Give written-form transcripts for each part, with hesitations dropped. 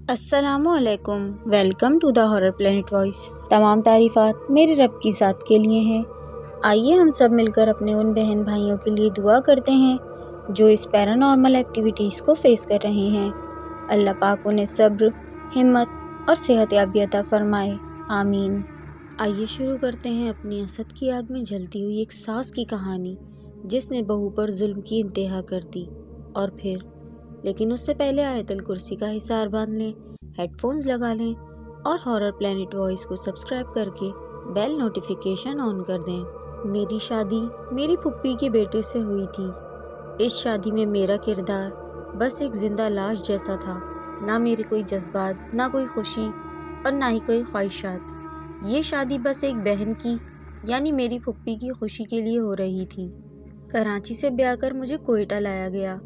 السلام علیکم، welcome to the horror planet voice. تمام تعریفات میرے رب کی ذات کے لیے ہیں۔ آئیے ہم سب مل کر اپنے ان بہن بھائیوں کے لیے دعا کرتے ہیں جو اس پیرانارمل ایکٹیویٹیز کو فیس کر رہے ہیں۔ اللہ پاک انہیں صبر، ہمت اور صحت یابی عطا فرمائے، آمین۔ آئیے شروع کرتے ہیں اپنی حسد کی آگ میں جلتی ہوئی ایک ساس کی کہانی جس نے بہو پر ظلم کی انتہا کر دی۔ اور پھر لیکن اس سے پہلے آیت الکرسی کا حصار باندھ لیں، ہیڈ فونز لگا لیں اور ہارر پلینٹ وائس کو سبسکرائب کر کے بیل نوٹیفیکیشن آن کر دیں۔ میری شادی میری پھپھی کے بیٹے سے ہوئی تھی۔ اس شادی میں میرا کردار بس ایک زندہ لاش جیسا تھا، نہ میرے کوئی جذبات، نہ کوئی خوشی اور نہ ہی کوئی خواہشات۔ یہ شادی بس ایک بہن کی یعنی میری پھپھی کی خوشی کے لیے ہو رہی تھی۔ کراچی سے بیاہ کر مجھے کوئٹہ لایا گیا۔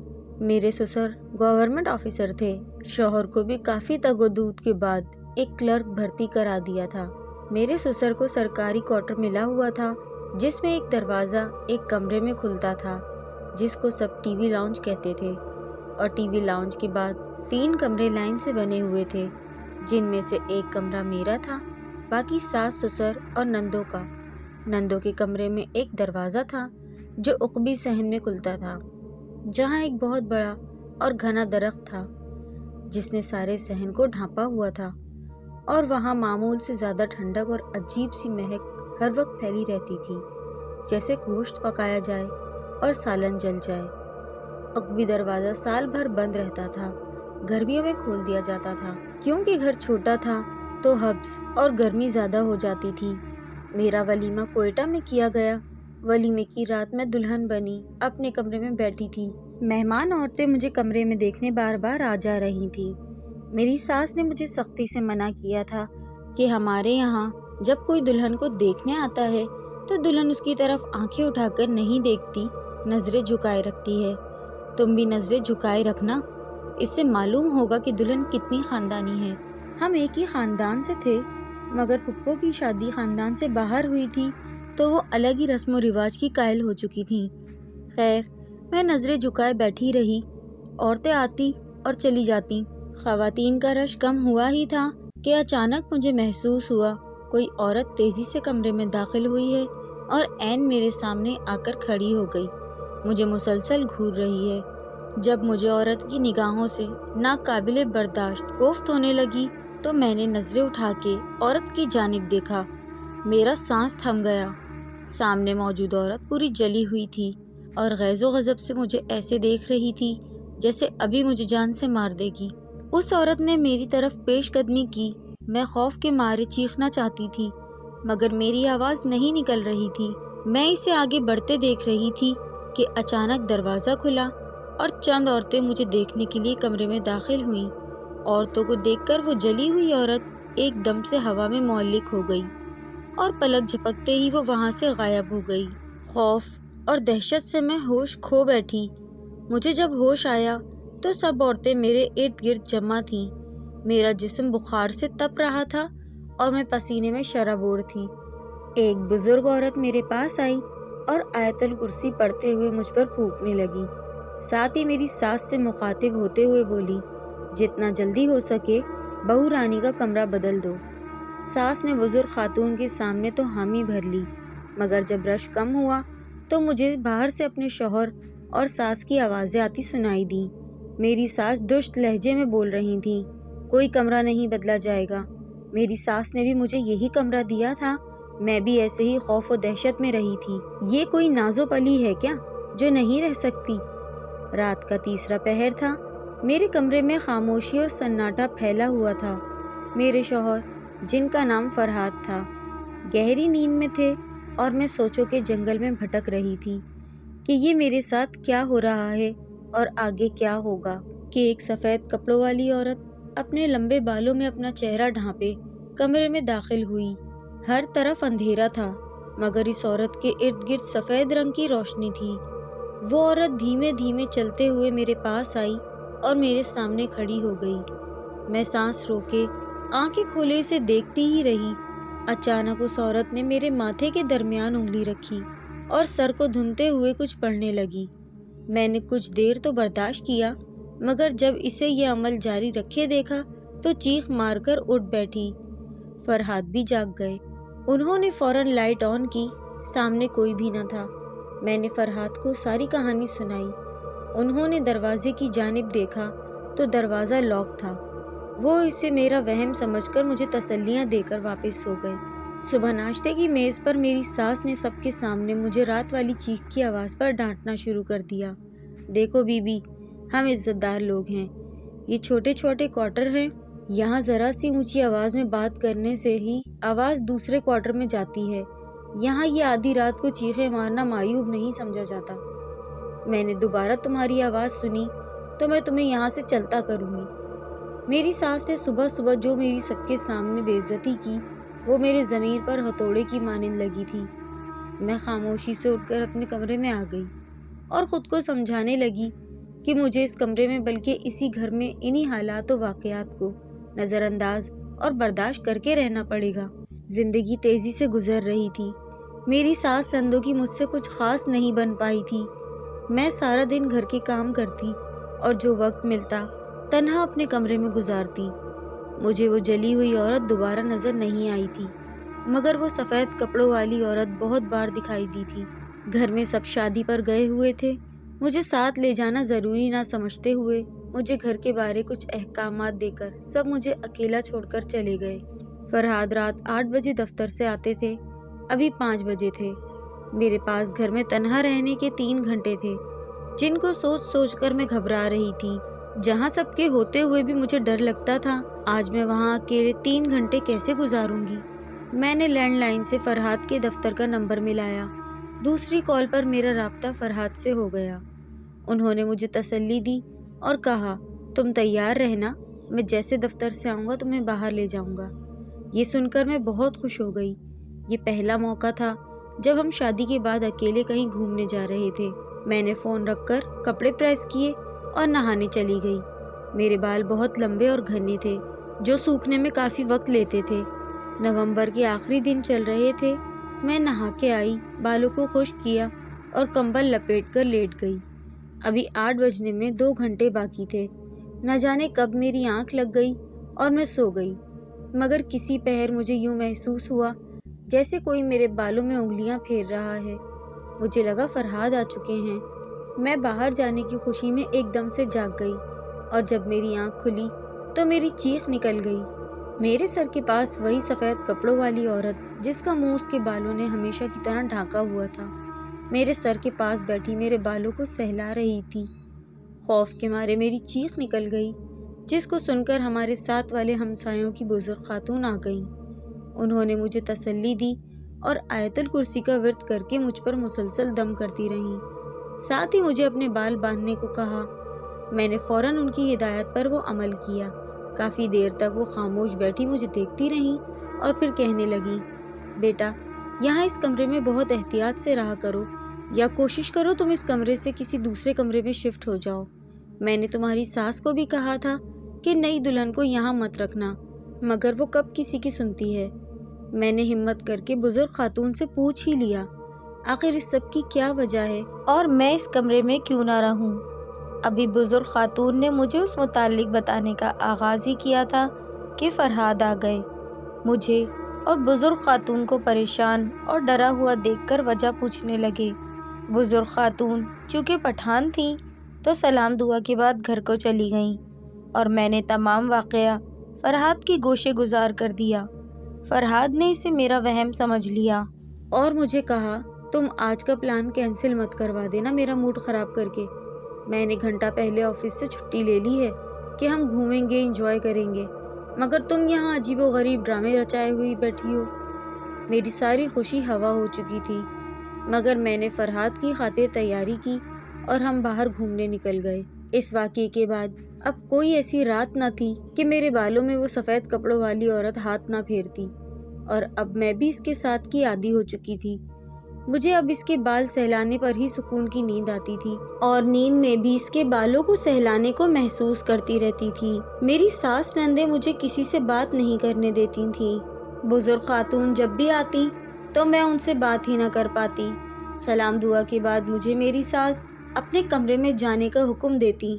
میرے سسر گورنمنٹ آفیسر تھے۔ شوہر کو بھی کافی تگ و دود کے بعد ایک کلرک بھرتی کرا دیا تھا۔ میرے سسر کو سرکاری کوارٹر ملا ہوا تھا جس میں ایک دروازہ ایک کمرے میں کھلتا تھا جس کو سب ٹی وی لاؤنج کہتے تھے، اور ٹی وی لاؤنج کے بعد 3 کمرے لائن سے بنے ہوئے تھے جن میں سے ایک کمرہ میرا تھا، باقی ساس سسر اور نندوں کا۔ نندوں کے کمرے میں ایک دروازہ تھا جو عقبی صحن میں کھلتا تھا جہاں ایک بہت بڑا اور گھنا درخت تھا جس نے سارے صحن کو ڈھانپا ہوا تھا، اور وہاں معمول سے زیادہ ٹھنڈک اور عجیب سی مہک ہر وقت پھیلی رہتی تھی، جیسے گوشت پکایا جائے اور سالن جل جائے۔ عقبی دروازہ سال بھر بند رہتا تھا، گرمیوں میں کھول دیا جاتا تھا کیونکہ گھر چھوٹا تھا تو حبس اور گرمی زیادہ ہو جاتی تھی۔ میرا ولیمہ کوئٹہ میں کیا گیا۔ ولیمے کی رات میں دلہن بنی اپنے کمرے میں بیٹھی تھی۔ مہمان عورتیں مجھے کمرے میں دیکھنے بار بار آ جا رہی تھیں۔ میری ساس نے مجھے سختی سے منع کیا تھا کہ ہمارے یہاں جب کوئی دلہن کو دیکھنے آتا ہے تو دلہن اس کی طرف آنکھیں اٹھا کر نہیں دیکھتی، نظریں جھکائے رکھتی ہے۔ تم بھی نظریں جھکائے رکھنا، اس سے معلوم ہوگا کہ دلہن کتنی خاندانی ہے۔ ہم ایک ہی خاندان سے تھے مگر پھپھو کی شادی خاندان سے باہر ہوئی تھی تو وہ الگ ہی رسم و رواج کی قائل ہو چکی تھیں۔ خیر، میں نظریں جھکائے بیٹھی رہی، عورتیں آتی اور چلی جاتی۔ خواتین کا رش کم ہوا ہی تھا کہ اچانک مجھے محسوس ہوا کوئی عورت تیزی سے کمرے میں داخل ہوئی ہے اور عین میرے سامنے آ کر کھڑی ہو گئی، مجھے مسلسل گھور رہی ہے۔ جب مجھے عورت کی نگاہوں سے ناقابل برداشت کوفت ہونے لگی تو میں نے نظریں اٹھا کے عورت کی جانب دیکھا۔ میرا سانس تھم گیا۔ سامنے موجود عورت پوری جلی ہوئی تھی اور غیظ و غضب سے مجھے ایسے دیکھ رہی تھی جیسے ابھی مجھے جان سے مار دے گی۔ اس عورت نے میری طرف پیش قدمی کی۔ میں خوف کے مارے چیخنا چاہتی تھی مگر میری آواز نہیں نکل رہی تھی۔ میں اسے آگے بڑھتے دیکھ رہی تھی کہ اچانک دروازہ کھلا اور چند عورتیں مجھے دیکھنے کے لیے کمرے میں داخل ہوئیں۔ عورتوں کو دیکھ کر وہ جلی ہوئی عورت ایک دم سے ہوا میں معلق ہو گئی اور پلک جھپکتے ہی وہ وہاں سے غائب ہو گئی۔ خوف اور دہشت سے میں ہوش کھو بیٹھی۔ مجھے جب ہوش آیا تو سب عورتیں میرے ارد گرد جمع تھیں۔ میرا جسم بخار سے تپ رہا تھا اور میں پسینے میں شرابور تھی۔ ایک بزرگ عورت میرے پاس آئی اور آیت الکرسی پڑھتے ہوئے مجھ پر پھونکنے لگی، ساتھ ہی میری ساس سے مخاطب ہوتے ہوئے بولی، جتنا جلدی ہو سکے بہو رانی کا کمرہ بدل دو۔ ساس نے بزرگ خاتون کے سامنے تو حامی بھر لی مگر جب رش کم ہوا تو مجھے باہر سے اپنے شوہر اور ساس کی آوازیں آتی سنائی دیں۔ میری ساس دشت لہجے میں بول رہی تھیں، کوئی کمرہ نہیں بدلا جائے گا۔ میری ساس نے بھی مجھے یہی کمرہ دیا تھا، میں بھی ایسے ہی خوف و دہشت میں رہی تھی۔ یہ کوئی ناز و پلی ہے کیا جو نہیں رہ سکتی؟ رات کا تیسرا پہر تھا۔ میرے کمرے میں خاموشی اور سناٹا پھیلا ہوا تھا۔ میرے شوہر، جن کا نام فرحات تھا، گہری نیند میں تھے اور میں سوچوں کے جنگل میں بھٹک رہی تھی کہ یہ میرے ساتھ کیا ہو رہا ہے اور آگے کیا ہوگا کہ ایک سفید کپڑوں والی عورت اپنے لمبے بالوں میں اپنا چہرہ ڈھانپے کمرے میں داخل ہوئی۔ ہر طرف اندھیرا تھا مگر اس عورت کے ارد گرد سفید رنگ کی روشنی تھی۔ وہ عورت دھیمے دھیمے چلتے ہوئے میرے پاس آئی اور میرے سامنے کھڑی ہو گئی۔ میں سانس روکے آنکھیں کھولے اسے دیکھتی ہی رہی۔ اچانک اس عورت نے میرے ماتھے کے درمیان انگلی رکھی اور سر کو دھنتے ہوئے کچھ پڑھنے لگی۔ میں نے کچھ دیر تو برداشت کیا مگر جب اسے یہ عمل جاری رکھے دیکھا تو چیخ مار کر اٹھ بیٹھی۔ فرحاد بھی جاگ گئے۔ انہوں نے فوراً لائٹ آن کی۔ سامنے کوئی بھی نہ تھا۔ میں نے فرحاد کو ساری کہانی سنائی۔ انہوں نے دروازے کی جانب دیکھا تو دروازہ لاک تھا۔ وہ اسے میرا وہم سمجھ کر مجھے تسلیاں دے کر واپس سو گئے۔ صبح ناشتے کی میز پر میری ساس نے سب کے سامنے مجھے رات والی چیخ کی آواز پر ڈانٹنا شروع کر دیا۔ دیکھو بی بی، ہم عزت دار لوگ ہیں، یہ چھوٹے چھوٹے کوارٹر ہیں، یہاں ذرا سی اونچی آواز میں بات کرنے سے ہی آواز دوسرے کوارٹر میں جاتی ہے، یہاں یہ آدھی رات کو چیخیں مارنا معیوب نہیں سمجھا جاتا۔ میں نے دوبارہ تمہاری آواز سنی تو میں تمہیں یہاں سے چلتا کروں گی۔ میری ساس نے صبح صبح جو میری سب کے سامنے بے عزتی کی وہ میرے ضمیر پر ہتھوڑے کی مانند لگی تھی۔ میں خاموشی سے اٹھ کر اپنے کمرے میں آ گئی اور خود کو سمجھانے لگی کہ مجھے اس کمرے میں بلکہ اسی گھر میں انہی حالات و واقعات کو نظر انداز اور برداشت کر کے رہنا پڑے گا۔ زندگی تیزی سے گزر رہی تھی۔ میری ساس سندوکی مجھ سے کچھ خاص نہیں بن پائی تھی۔ میں سارا دن گھر کے کام کرتی اور جو وقت ملتا تنہا اپنے کمرے میں گزارتی۔ مجھے وہ جلی ہوئی عورت دوبارہ نظر نہیں آئی تھی، مگر وہ سفید کپڑوں والی عورت بہت بار دکھائی دی تھی۔ گھر میں سب شادی پر گئے ہوئے تھے، مجھے ساتھ لے جانا ضروری نہ سمجھتے ہوئے مجھے گھر کے بارے کچھ احکامات دے کر سب مجھے اکیلا چھوڑ کر چلے گئے۔ فرحاد رات 8 بجے دفتر سے آتے تھے، ابھی 5 بجے تھے۔ میرے پاس گھر میں تنہا رہنے کے 3 گھنٹے تھے، جن کو سوچ سوچ کر میں گھبرا رہی تھی۔ جہاں سب کے ہوتے ہوئے بھی مجھے ڈر لگتا تھا، آج میں وہاں اکیلے 3 گھنٹے کیسے گزاروں گی؟ میں نے لینڈ لائن سے فرحاد کے دفتر کا نمبر ملایا۔ دوسری کال پر میرا رابطہ فرحاد سے ہو گیا۔ انہوں نے مجھے تسلی دی اور کہا، تم تیار رہنا، میں جیسے دفتر سے آؤں گا تمہیں باہر لے جاؤں گا۔ یہ سن کر میں بہت خوش ہو گئی۔ یہ پہلا موقع تھا جب ہم شادی کے بعد اکیلے کہیں گھومنے جا رہے تھے۔ میں نے فون رکھ کر کپڑے پریس کیے اور نہانے چلی گئی۔ میرے بال بہت لمبے اور گھنے تھے، جو سوکھنے میں کافی وقت لیتے تھے۔ نومبر کے آخری دن چل رہے تھے۔ میں نہا کے آئی، بالوں کو خشک کیا اور کمبل لپیٹ کر لیٹ گئی۔ ابھی 8 بجنے میں 2 گھنٹے باقی تھے۔ نہ جانے کب میری آنکھ لگ گئی اور میں سو گئی، مگر کسی پہر مجھے یوں محسوس ہوا جیسے کوئی میرے بالوں میں انگلیاں پھیر رہا ہے۔ مجھے لگا فرحاد آ چکے ہیں۔ میں باہر جانے کی خوشی میں ایک دم سے جاگ گئی اور جب میری آنکھ کھلی تو میری چیخ نکل گئی۔ میرے سر کے پاس وہی سفید کپڑوں والی عورت جس کا منہ اس کے بالوں نے ہمیشہ کی طرح ڈھانکا ہوا تھا، میرے سر کے پاس بیٹھی میرے بالوں کو سہلا رہی تھی۔ خوف کے مارے میری چیخ نکل گئی، جس کو سن کر ہمارے ساتھ والے ہمسایوں کی بزرگ خاتون آ گئیں۔ انہوں نے مجھے تسلی دی اور آیت الکرسی کا ورد کر کے مجھ پر مسلسل دم کرتی رہیں۔ ساتھ ہی مجھے اپنے بال باندھنے کو کہا۔ میں نے فوراً ان کی ہدایت پر وہ عمل کیا۔ کافی دیر تک وہ خاموش بیٹھی مجھے دیکھتی رہیں اور پھر کہنے لگیں، بیٹا، یہاں اس کمرے میں بہت احتیاط سے رہا کرو، یا کوشش کرو تم اس کمرے سے کسی دوسرے کمرے میں شفٹ ہو جاؤ۔ میں نے تمہاری ساس کو بھی کہا تھا کہ نئی دلہن کو یہاں مت رکھنا، مگر وہ کب کسی کی سنتی ہے۔ میں نے ہمت کر کے بزرگ خاتون سے پوچھ ہی لیا، آخر اس سب کی کیا وجہ ہے اور میں اس کمرے میں کیوں نہ رہوں؟ ابھی بزرگ خاتون نے مجھے اس متعلق بتانے کا آغاز ہی کیا تھا کہ فرحاد آ گئے۔ مجھے اور بزرگ خاتون کو پریشان اور ڈرا ہوا دیکھ کر وجہ پوچھنے لگے۔ بزرگ خاتون چونکہ پٹھان تھیں تو سلام دعا کے بعد گھر کو چلی گئیں اور میں نے تمام واقعہ فرحاد کی گوشے گزار کر دیا۔ فرحاد نے اسے میرا وہم سمجھ لیا اور مجھے کہا، تم آج کا پلان کینسل مت کروا دینا میرا موڈ خراب کر کے۔ میں نے گھنٹہ پہلے آفس سے چھٹی لے لی ہے کہ ہم گھومیں گے، انجوائے کریں گے، مگر تم یہاں عجیب و غریب ڈرامے رچائے ہوئی بیٹھی ہو۔ میری ساری خوشی ہوا ہو چکی تھی، مگر میں نے فرحاد کی خاطر تیاری کی اور ہم باہر گھومنے نکل گئے۔ اس واقعے کے بعد اب کوئی ایسی رات نہ تھی کہ میرے بالوں میں وہ سفید کپڑوں والی عورت ہاتھ نہ پھیرتی، اور اب میں بھی اس کے ساتھ کی عادی ہو چکی تھی۔ مجھے اب اس کے بال سہلانے پر ہی سکون کی نیند آتی تھی اور نیند میں بھی اس کے بالوں کو سہلانے کو محسوس کرتی رہتی تھی۔ میری ساس نندیں مجھے کسی سے بات نہیں کرنے دیتی تھیں۔ بزرگ خاتون جب بھی آتی تو میں ان سے بات ہی نہ کر پاتی۔ سلام دعا کے بعد مجھے میری ساس اپنے کمرے میں جانے کا حکم دیتی۔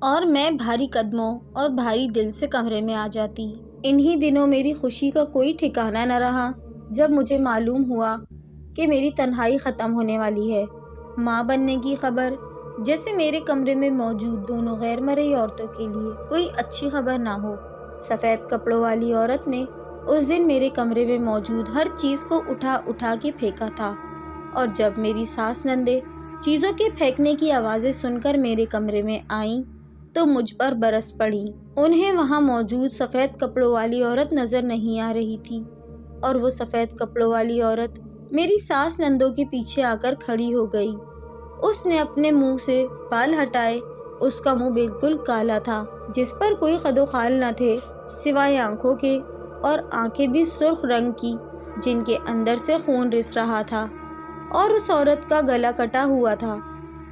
اور میں بھاری قدموں اور بھاری دل سے کمرے میں آ جاتی۔ انہی دنوں میری خوشی کا کوئی ٹھکانہ نہ رہا جب مجھے معلوم ہوا کہ میری تنہائی ختم ہونے والی ہے۔ ماں بننے کی خبر جیسے میرے کمرے میں موجود دونوں غیر مرئی عورتوں کے لیے کوئی اچھی خبر نہ ہو۔ سفید کپڑوں والی عورت نے اس دن میرے کمرے میں موجود ہر چیز کو اٹھا اٹھا کے پھینکا تھا، اور جب میری ساس نندیں چیزوں کے پھینکنے کی آوازیں سن کر میرے کمرے میں آئیں تو مجھ پر برس پڑیں۔ انہیں وہاں موجود سفید کپڑوں والی عورت نظر نہیں آ رہی تھی، اور وہ سفید کپڑوں والی عورت میری ساس نندوں کے پیچھے آ کر کھڑی ہو گئی۔ اس نے اپنے منہ سے بال ہٹائے۔ اس کا منہ بالکل کالا تھا، جس پر کوئی خد و خال نہ تھے سوائے آنکھوں کے، اور آنکھیں بھی سرخ رنگ کی جن کے اندر سے خون رس رہا تھا، اور اس عورت کا گلا کٹا ہوا تھا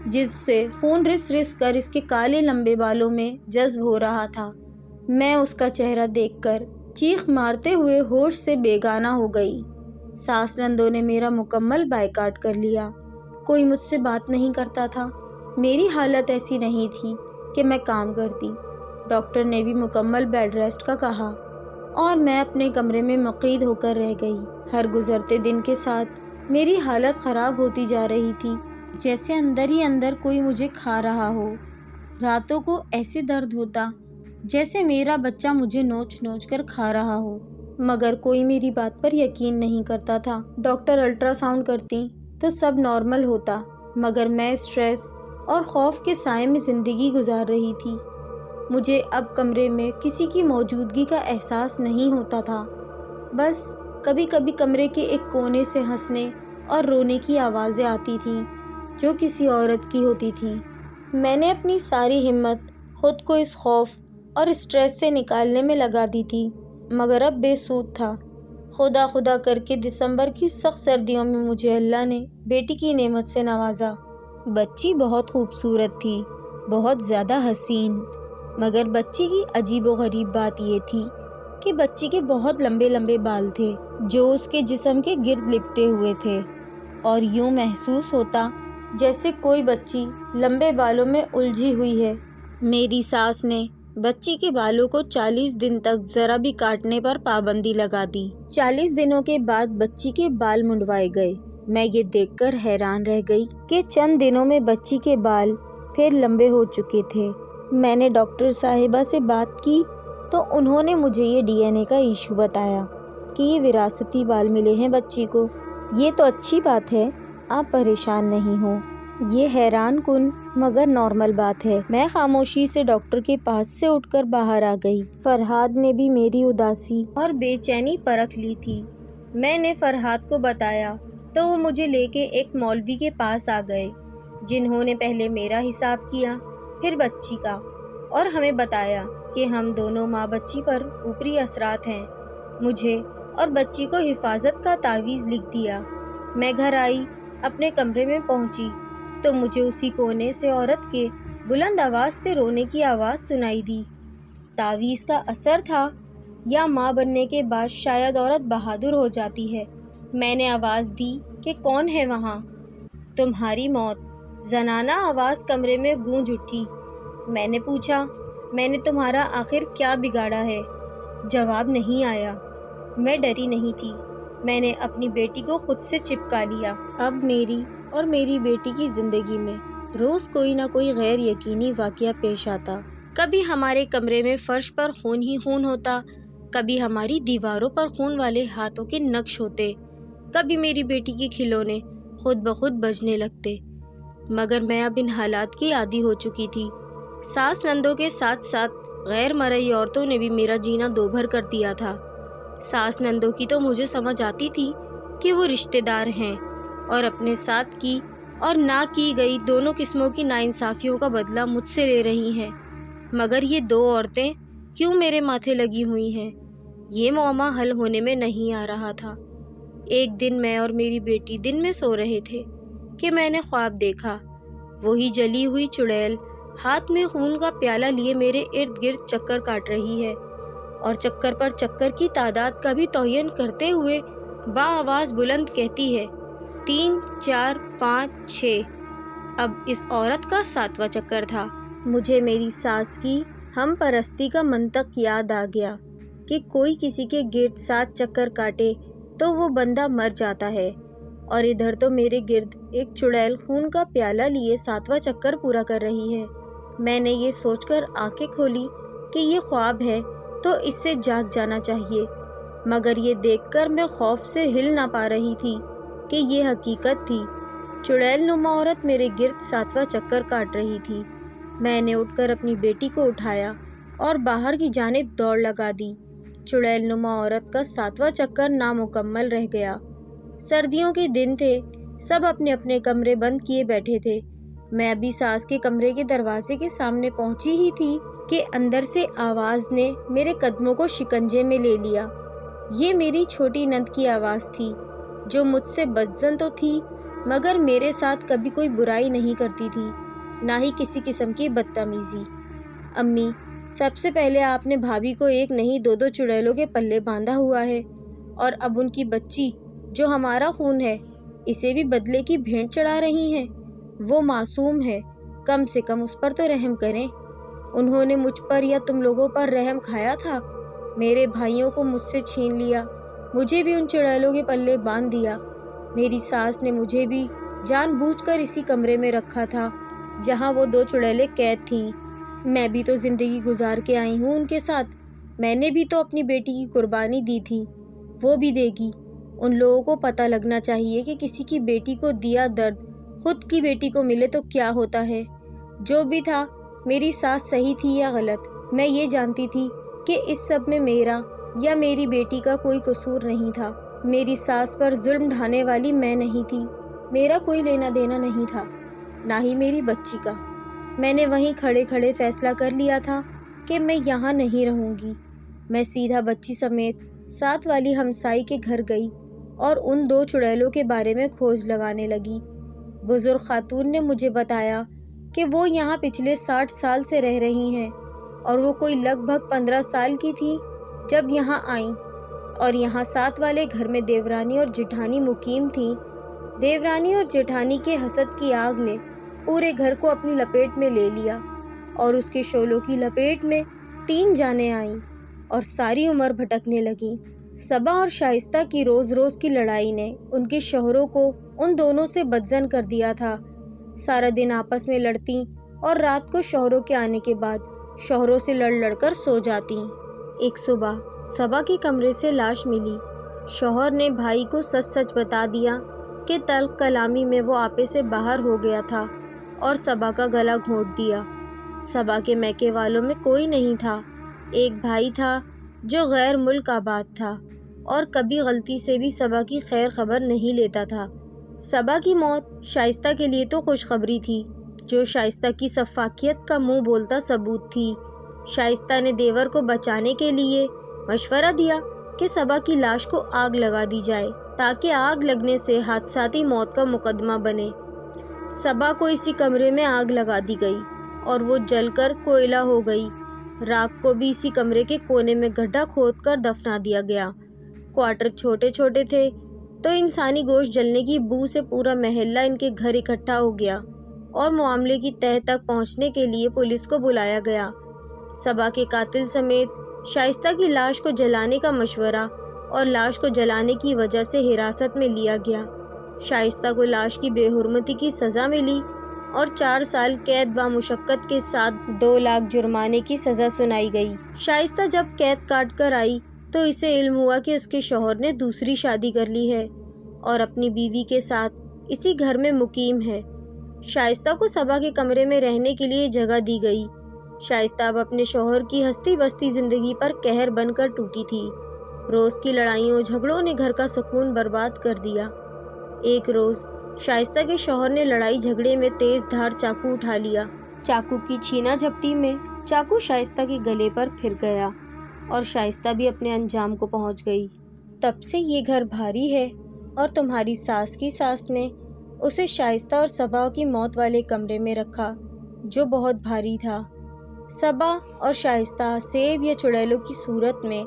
جس سے خون رس رس کر اس کے کالے لمبے بالوں میں جذب ہو رہا تھا۔ میں اس کا چہرہ دیکھ کر چیخ مارتے ہوئے ہوش سے بیگانہ ہو گئی۔ ساس نندوں نے میرا مکمل بائیکاٹ کر لیا۔ کوئی مجھ سے بات نہیں کرتا تھا۔ میری حالت ایسی نہیں تھی کہ میں کام کرتی۔ ڈاکٹر نے بھی مکمل بیڈ ریسٹ کا کہا، اور میں اپنے کمرے میں مقید ہو کر رہ گئی۔ ہر گزرتے دن کے ساتھ میری حالت خراب ہوتی جا رہی تھی، جیسے اندر ہی اندر کوئی مجھے کھا رہا ہو۔ راتوں کو ایسے درد ہوتا جیسے میرا بچہ مجھے نوچ نوچ کر کھا رہا ہو، مگر کوئی میری بات پر یقین نہیں کرتا تھا۔ ڈاکٹر الٹرا ساؤنڈ کرتی تو سب نارمل ہوتا، مگر میں اسٹریس اور خوف کے سائے میں زندگی گزار رہی تھی۔ مجھے اب کمرے میں کسی کی موجودگی کا احساس نہیں ہوتا تھا، بس کبھی کبھی کمرے کے ایک کونے سے ہنسنے اور رونے کی آوازیں آتی تھیں جو کسی عورت کی ہوتی تھیں۔ میں نے اپنی ساری ہمت خود کو اس خوف اور اسٹریس سے نکالنے میں لگا دی تھی، مگر اب بے سود تھا۔ خدا خدا کر کے دسمبر کی سخت سردیوں میں مجھے اللہ نے بیٹی کی نعمت سے نوازا۔ بچی بہت خوبصورت تھی، بہت زیادہ حسین، مگر بچی کی عجیب و غریب بات یہ تھی کہ بچی کے بہت لمبے لمبے بال تھے جو اس کے جسم کے گرد لپٹے ہوئے تھے، اور یوں محسوس ہوتا جیسے کوئی بچی لمبے بالوں میں الجھی ہوئی ہے۔ میری ساس نے بچی کے بالوں کو 40 دن تک ذرا بھی کاٹنے پر پابندی لگا دی۔ 40 دنوں کے بعد بچی کے بال منڈوائے گئے۔ میں یہ دیکھ کر حیران رہ گئی کہ چند دنوں میں بچی کے بال پھر لمبے ہو چکے تھے۔ میں نے ڈاکٹر صاحبہ سے بات کی تو انہوں نے مجھے یہ DNA کا ایشو بتایا کہ یہ وراثتی بال ملے ہیں بچی کو۔ یہ تو اچھی بات ہے، آپ پریشان نہیں ہوں، یہ حیران کن مگر نارمل بات ہے۔ میں خاموشی سے ڈاکٹر کے پاس سے اٹھ کر باہر آ گئی۔ فرحاد نے بھی میری اداسی اور بے چینی پرکھ لی تھی۔ میں نے فرحاد کو بتایا تو وہ مجھے لے کے ایک مولوی کے پاس آ گئے، جنہوں نے پہلے میرا حساب کیا پھر بچی کا، اور ہمیں بتایا کہ ہم دونوں ماں بچی پر اوپری اثرات ہیں۔ مجھے اور بچی کو حفاظت کا تعویذ لکھ دیا۔ میں گھر آئی، اپنے کمرے میں پہنچی تو مجھے اسی کونے سے عورت کے بلند آواز سے رونے کی آواز سنائی دی۔ تعویذ کا اثر تھا، یا ماں بننے کے بعد شاید عورت بہادر ہو جاتی ہے۔ میں نے آواز دی کہ کون ہے وہاں؟ تمہاری موت، زنانہ آواز کمرے میں گونج اٹھی۔ میں نے پوچھا، میں نے تمہارا آخر کیا بگاڑا ہے؟ جواب نہیں آیا۔ میں ڈری نہیں تھی، میں نے اپنی بیٹی کو خود سے چپکا لیا۔ اب میری اور میری بیٹی کی زندگی میں روز کوئی نہ کوئی غیر یقینی واقعہ پیش آتا۔ کبھی ہمارے کمرے میں فرش پر خون ہی خون ہوتا، کبھی ہماری دیواروں پر خون والے ہاتھوں کے نقش ہوتے، کبھی میری بیٹی کے کھلونے خود بخود بجنے لگتے، مگر میں اب ان حالات کی عادی ہو چکی تھی۔ ساس نندوں کے ساتھ ساتھ غیر مرئی عورتوں نے بھی میرا جینا دوبھر کر دیا تھا۔ ساس نندوں کی تو مجھے سمجھ آتی تھی کہ وہ رشتہ دار ہیں اور اپنے ساتھ کی اور نہ کی گئی دونوں قسموں کی ناانصافیوں کا بدلہ مجھ سے لے رہی ہیں، مگر یہ دو عورتیں کیوں میرے ماتھے لگی ہوئی ہیں؟ یہ معمہ حل ہونے میں نہیں آ رہا تھا۔ ایک دن میں اور میری بیٹی دن میں سو رہے تھے کہ میں نے خواب دیکھا، وہی جلی ہوئی چڑیل ہاتھ میں خون کا پیالہ لیے میرے ارد گرد چکر کاٹ رہی ہے، اور چکر پر چکر کی تعداد کا بھی تعین کرتے ہوئے بآواز بلند کہتی ہے، 3 4 5 6۔ اب اس عورت کا 7واں چکر تھا۔ مجھے میری ساس کی ہم پرستی کا منطق یاد آ گیا کہ کوئی کسی کے گرد 7 چکر کاٹے تو وہ بندہ مر جاتا ہے، اور ادھر تو میرے گرد ایک چڑیل خون کا پیالہ لیے 7واں چکر پورا کر رہی ہے۔ میں نے یہ سوچ کر آنکھیں کھولی کہ یہ خواب ہے تو اس سے جاگ جانا چاہیے، مگر یہ دیکھ کر میں خوف سے ہل نہ پا رہی تھی کہ یہ حقیقت تھی۔ چڑیل نما عورت میرے گرد 7واں چکر کاٹ رہی تھی۔ میں نے اٹھ کر اپنی بیٹی کو اٹھایا اور باہر کی جانب دوڑ لگا دی۔ چڑیل نما عورت کا 7واں چکر نامکمل رہ گیا۔ سردیوں کے دن تھے، سب اپنے اپنے کمرے بند کیے بیٹھے تھے۔ میں ابھی ساس کے کمرے کے دروازے کے سامنے پہنچی ہی تھی کہ اندر سے آواز نے میرے قدموں کو شکنجے میں لے لیا۔ یہ میری چھوٹی نند کی آواز تھی، جو مجھ سے بدظن تو تھی مگر میرے ساتھ کبھی کوئی برائی نہیں کرتی تھی، نہ ہی کسی قسم کی بدتمیزی۔ امی، سب سے پہلے آپ نے بھابھی کو ایک نہیں 2 چڑیلوں کے پلے باندھا ہوا ہے، اور اب ان کی بچی جو ہمارا خون ہے اسے بھی بدلے کی بھینٹ چڑھا رہی ہیں۔ وہ معصوم ہے، کم سے کم اس پر تو رحم کریں۔ انہوں نے مجھ پر یا تم لوگوں پر رحم کھایا تھا؟ میرے بھائیوں کو مجھ سے چھین لیا، مجھے بھی ان چڑیلوں کے پلے باندھ دیا۔ میری ساس نے مجھے بھی جان بوجھ کر اسی کمرے میں رکھا تھا جہاں وہ 2 چڑیلیں قید تھیں۔ میں بھی تو زندگی گزار کے آئی ہوں ان کے ساتھ، میں نے بھی تو اپنی بیٹی کی قربانی دی تھی، وہ بھی دے گی۔ ان لوگوں کو پتہ لگنا چاہیے کہ کسی کی بیٹی کو دیا درد خود کی بیٹی کو ملے تو کیا ہوتا ہے۔ جو بھی تھا، میری ساس صحیح تھی یا غلط، میں یہ جانتی تھی کہ اس سب میں میرا یا میری بیٹی کا کوئی قصور نہیں تھا۔ میری ساس پر ظلم ڈھانے والی میں نہیں تھی، میرا کوئی لینا دینا نہیں تھا، نہ ہی میری بچی کا۔ میں نے وہیں کھڑے کھڑے فیصلہ کر لیا تھا کہ میں یہاں نہیں رہوں گی۔ میں سیدھا بچی سمیت ساتھ والی ہمسائی کے گھر گئی اور ان 2 چڑیلوں کے بارے میں کھوج لگانے لگی۔ بزرگ خاتون نے مجھے بتایا کہ وہ یہاں پچھلے 60 سال سے رہ رہی ہیں، اور وہ کوئی لگ بھگ 15 سال کی تھیں جب یہاں آئیں، اور یہاں ساتھ والے گھر میں دیورانی اور جٹھانی مقیم تھیں۔ دیورانی اور جٹھانی کے حسد کی آگ نے پورے گھر کو اپنی لپیٹ میں لے لیا، اور اس کے شعلوں کی لپیٹ میں 3 جانیں آئیں اور ساری عمر بھٹکنے لگیں۔ صبا اور شائستہ کی روز روز کی لڑائی نے ان کے شوہروں کو ان دونوں سے بدظن کر دیا تھا۔ سارا دن آپس میں لڑتیں اور رات کو شوہروں کے آنے کے بعد شوہروں سے لڑ لڑ کر سو جاتیں۔ ایک صبح صبا کے کمرے سے لاش ملی۔ شوہر نے بھائی کو سچ سچ بتا دیا کہ تلخ کلامی میں وہ آپے سے باہر ہو گیا تھا اور صبا کا گلا گھونٹ دیا۔ صبا کے میکے والوں میں کوئی نہیں تھا۔ ایک بھائی تھا جو غیر ملک آباد تھا اور کبھی غلطی سے بھی صبا کی خیر خبر نہیں لیتا تھا۔ صبا کی موت شائستہ کے لیے تو خوشخبری تھی، جو شائستہ کی سفاکیت کا منہ بولتا ثبوت تھی۔ شائستہ نے دیور کو بچانے کے لیے مشورہ دیا کہ صبا کی لاش کو آگ لگا دی جائے تاکہ آگ لگنے سے حادثاتی موت کا مقدمہ بنے۔ صبا کو اسی کمرے میں آگ لگا دی گئی اور وہ جل کر کوئلہ ہو گئی۔ راکھ کو بھی اسی کمرے کے کونے میں گڈھا کھود کر دفنا دیا گیا۔ کوارٹر چھوٹے چھوٹے تھے تو انسانی گوشت جلنے کی بو سے پورا محلہ ان کے گھر اکٹھا ہو گیا اور معاملے کی تہہ تک پہنچنے کے لیے پولیس کو بلایا گیا۔ صبا کے قاتل سمیت شائستہ کی لاش کو جلانے کا مشورہ اور لاش کو جلانے کی وجہ سے حراست میں لیا گیا۔ شائستہ کو لاش کی بے حرمتی کی سزا ملی اور 4 سال قید بامشقت کے ساتھ 2 لاکھ جرمانے کی سزا سنائی گئی۔ شائستہ جب قید کاٹ کر آئی تو اسے علم ہوا کہ اس کے شوہر نے دوسری شادی کر لی ہے اور اپنی بیوی کے ساتھ اسی گھر میں مقیم ہے۔ شائستہ کو صبا کے کمرے میں رہنے کے لیے جگہ دی گئی۔ شائستہ اب اپنے شوہر کی ہستی بستی زندگی پر قہر بن کر ٹوٹی تھی۔ روز کی لڑائیوں جھگڑوں نے گھر کا سکون برباد کر دیا۔ ایک روز شائستہ کے شوہر نے لڑائی جھگڑے میں تیز دھار چاقو اٹھا لیا۔ چاقو کی چھینا جھپٹی میں چاقو شائستہ کے گلے پر پھر گیا اور شائستہ بھی اپنے انجام کو پہنچ گئی۔ تب سے یہ گھر بھاری ہے اور تمہاری ساس کی ساس نے اسے شائستہ اور صبا کی موت والے کمرے میں رکھا، جو بہت بھاری تھا۔ صبا اور شائستہ سیب یا چڑیلوں کی صورت میں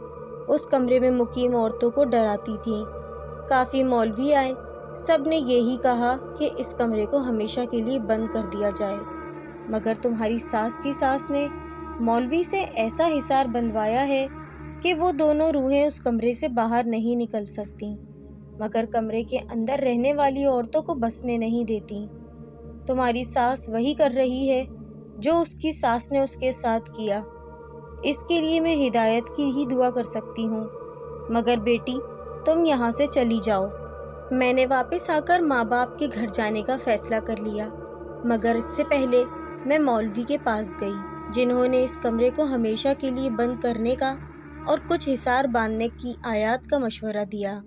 اس کمرے میں مقیم عورتوں کو ڈراتی تھیں۔ کافی مولوی آئے، سب نے یہی کہا کہ اس کمرے کو ہمیشہ کے لیے بند کر دیا جائے۔ مگر تمہاری ساس کی ساس نے مولوی سے ایسا حصار بندھوایا ہے کہ وہ دونوں روحیں اس کمرے سے باہر نہیں نکل سکتی، مگر کمرے کے اندر رہنے والی عورتوں کو بسنے نہیں دیتی۔ تمہاری ساس وہی کر رہی ہے جو اس کی ساس نے اس کے ساتھ کیا۔ اس کے لیے میں ہدایت کی ہی دعا کر سکتی ہوں، مگر بیٹی تم یہاں سے چلی جاؤ۔ میں نے واپس آ کر ماں باپ کے گھر جانے کا فیصلہ کر لیا، مگر اس سے پہلے میں مولوی کے پاس گئی، جنہوں نے اس کمرے کو ہمیشہ کے لیے بند کرنے کا اور کچھ حصار باندھنے کی آیات کا مشورہ دیا،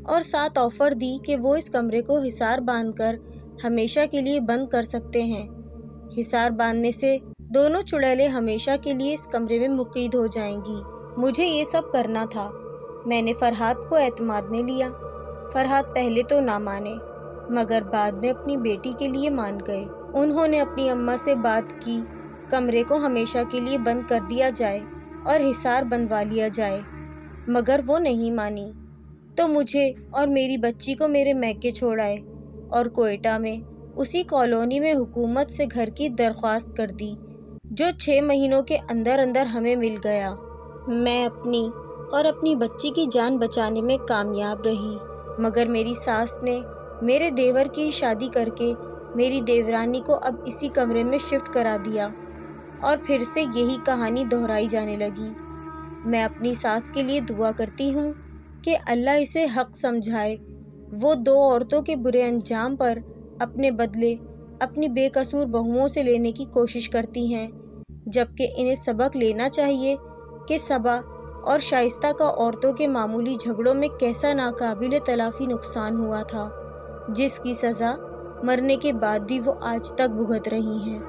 اور ساتھ آفر دی کہ وہ اس کمرے کو حصار باندھ کر ہمیشہ کے لیے بند کر سکتے ہیں۔ حصار باندھنے سے دونوں چڑیلیں ہمیشہ کے لیے اس کمرے میں مقید ہو جائیں گی۔ مجھے یہ سب کرنا تھا۔ میں نے فرحات کو اعتماد میں لیا۔ فرحات پہلے تو نہ مانے، مگر بعد میں اپنی بیٹی کے لیے مان گئے۔ انہوں نے اپنی اماں سے بات کی کمرے کو ہمیشہ کے لیے بند کر دیا جائے اور حصار بندھوا لیا جائے، مگر وہ نہیں مانی، تو مجھے اور میری بچی کو میرے میکے چھوڑ آئے اور کوئٹہ میں اسی کالونی میں حکومت سے گھر کی درخواست کر دی، جو 6 مہینوں کے اندر اندر ہمیں مل گیا۔ میں اپنی اور اپنی بچی کی جان بچانے میں کامیاب رہی، مگر میری ساس نے میرے دیور کی شادی کر کے میری دیورانی کو اب اسی کمرے میں شفٹ کرا دیا، اور پھر سے یہی کہانی دہرائی جانے لگی۔ میں اپنی ساس کے لیے دعا کرتی ہوں کہ اللہ اسے حق سمجھائے۔ وہ 2 عورتوں کے برے انجام پر اپنے بدلے اپنی بے قصور بہوؤں سے لینے کی کوشش کرتی ہیں، جبکہ انہیں سبق لینا چاہیے کہ صبا اور شائستہ کا عورتوں کے معمولی جھگڑوں میں کیسا ناقابل تلافی نقصان ہوا تھا، جس کی سزا مرنے کے بعد بھی وہ آج تک بھگت رہی ہیں۔